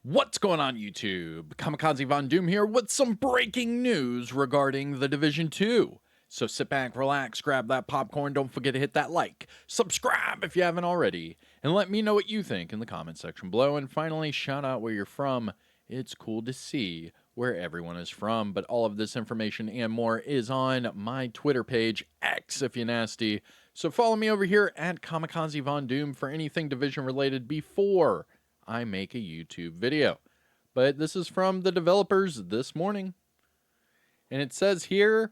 What's going on, YouTube? Kamikazevondoom here with some breaking news regarding The Division 2. So sit back, relax, grab that popcorn, don't forget to hit that like, subscribe if you haven't already, and let me know what you think in the comment section below. And finally, shout out where you're from. It's cool to see where everyone is from, but all of this information and more is on my Twitter page, X if you're nasty. So follow me over here at Kamikazevondoom for anything Division related before I make a YouTube video. But this is from the developers this morning. And it says here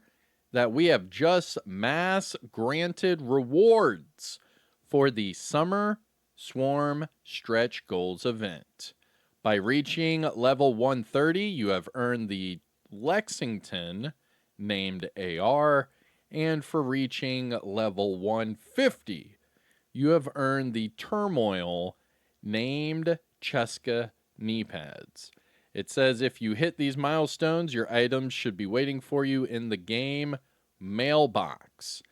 that we have just mass granted rewards for the Summer Swarm Stretch Goals event. By reaching level 130, you have earned the Lexington named AR, and for reaching level 150, you have earned the Turmoil named Cheska knee pads. It says if you hit these milestones, your items should be waiting for you in the game mailbox.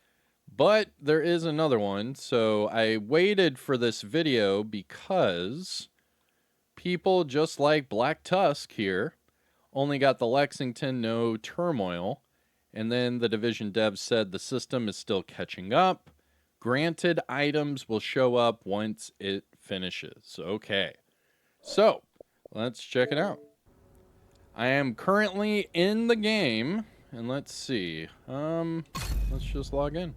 But there is another one, so I waited for this video because people just like Black Tusk here only got the Lexington, no Turmoil, and then the Division devs said the system is still catching up. Granted items will show up once it finishes. Okay, so let's check it out. I am currently in the game, and let's see. Let's just log in.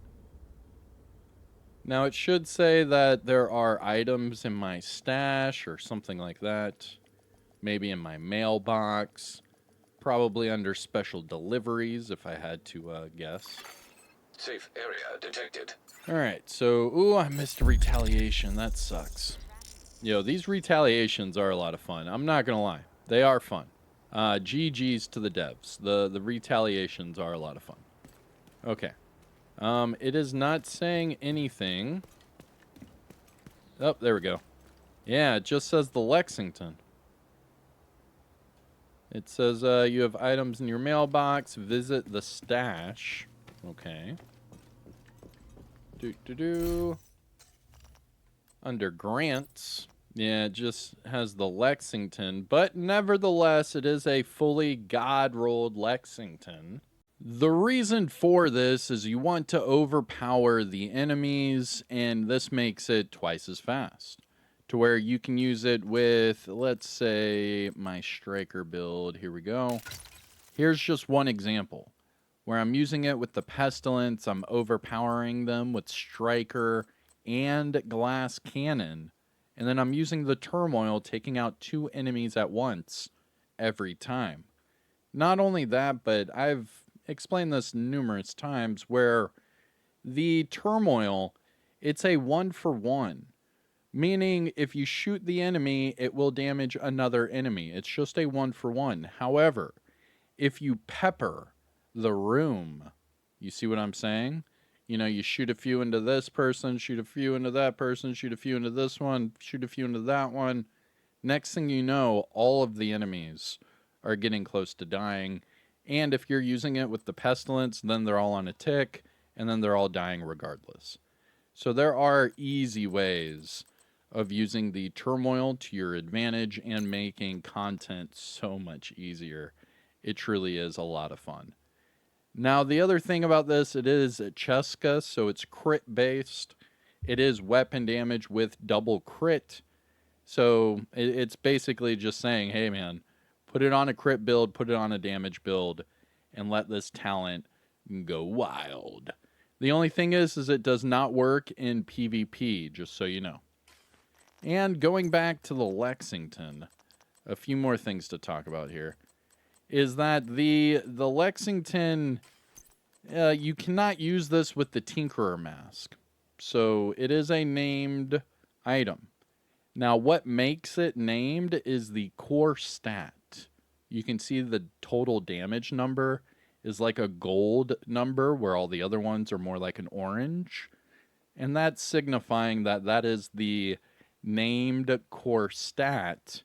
Now it should say that there are items in my stash or something like that. Maybe in my mailbox. Probably under special deliveries if I had to guess. Safe area detected. Alright, so, ooh, I missed a retaliation. That sucks. Yo, these retaliations are a lot of fun. I'm not gonna lie. They are fun. GG's to the devs. The retaliations are a lot of fun. Okay. It is not saying anything. Oh, there we go. Yeah, it just says the Lexington. It says you have items in your mailbox. Visit the stash. Okay. Under grants, yeah, it just has the Lexington, but nevertheless, it is a fully God-rolled Lexington. The reason for this is you want to overpower the enemies, and this makes it twice as fast. To where you can use it with, let's say, my Striker build. Here we go. Here's just one example. Where I'm using it with the Pestilence, I'm overpowering them with Striker and Glass Cannon. And then I'm using the Turmoil, taking out 2 enemies at once every time. Not only that, but I've explained this numerous times, where the Turmoil, it's a 1-for-1. Meaning, if you shoot the enemy, it will damage another enemy. It's just a 1-for-1. However, if you pepper the room, you see what I'm saying? You know, you shoot a few into this person, shoot a few into that person, shoot a few into this one, shoot a few into that one. Next thing you know, all of the enemies are getting close to dying. And if you're using it with the Pestilence, then they're all on a tick, and then they're all dying regardless. So there are easy ways of using the Turmoil to your advantage and making content so much easier. It truly is a lot of fun. Now, the other thing about this, it is Cheska, so it's crit based. It is weapon damage with double crit. So it's basically just saying, hey man, put it on a crit build, put it on a damage build, and let this talent go wild. The only thing is it does not work in PvP, just so you know. And going back to the Lexington, a few more things to talk about here. Is that the Lexington, you cannot use this with the Tinkerer mask. So it is a named item. Now what makes it named is the core stat. You can see the total damage number is like a gold number, where all the other ones are more like an orange. And that's signifying that that is the named core stat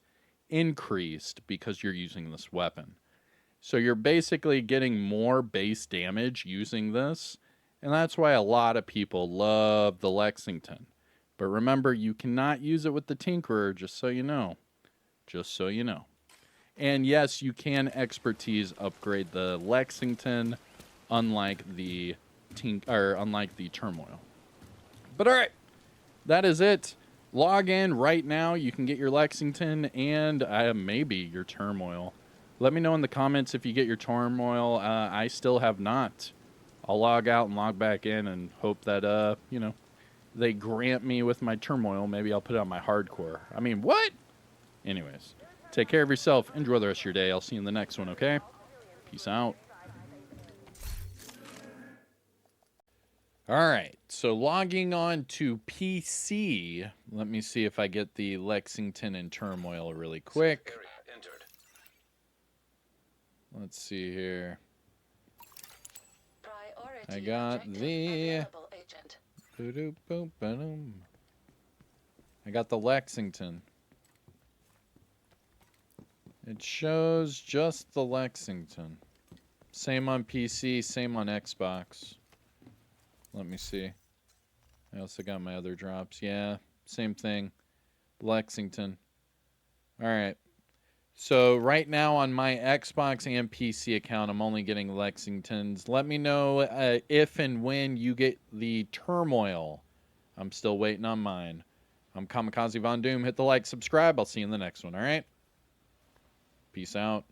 increased because you're using this weapon. So you're basically getting more base damage using this, and that's why a lot of people love the Lexington. But remember, you cannot use it with the Tinkerer, just so you know. just so you know. And yes, you can expertise upgrade the Lexington, unlike the Turmoil. But all right, that is it. Log in right now. You can get your Lexington and maybe your Turmoil. Let me know in the comments if you get your Turmoil. I still have not. I'll log out and log back in and hope that they grant me with my Turmoil. Maybe I'll put it on my hardcore. I mean, what? Anyways, take care of yourself. Enjoy the rest of your day. I'll see you in the next one, okay? Peace out. All right, so logging on to PC. Let me see if I get the Lexington and Turmoil really quick. Area entered. Let's see here. Priority I got objective the... available, agent. Boop-boop-boop-ba-doom. I got the Lexington. It shows just the Lexington. Same on PC, same on Xbox. Let me see. I also got my other drops. Yeah, same thing. Lexington. All right. So right now on my Xbox and PC account, I'm only getting Lexingtons. Let me know if and when you get the Turmoil. I'm still waiting on mine. I'm Kamikazevondoom. Hit the like, subscribe. I'll see you in the next one, all right? Peace out.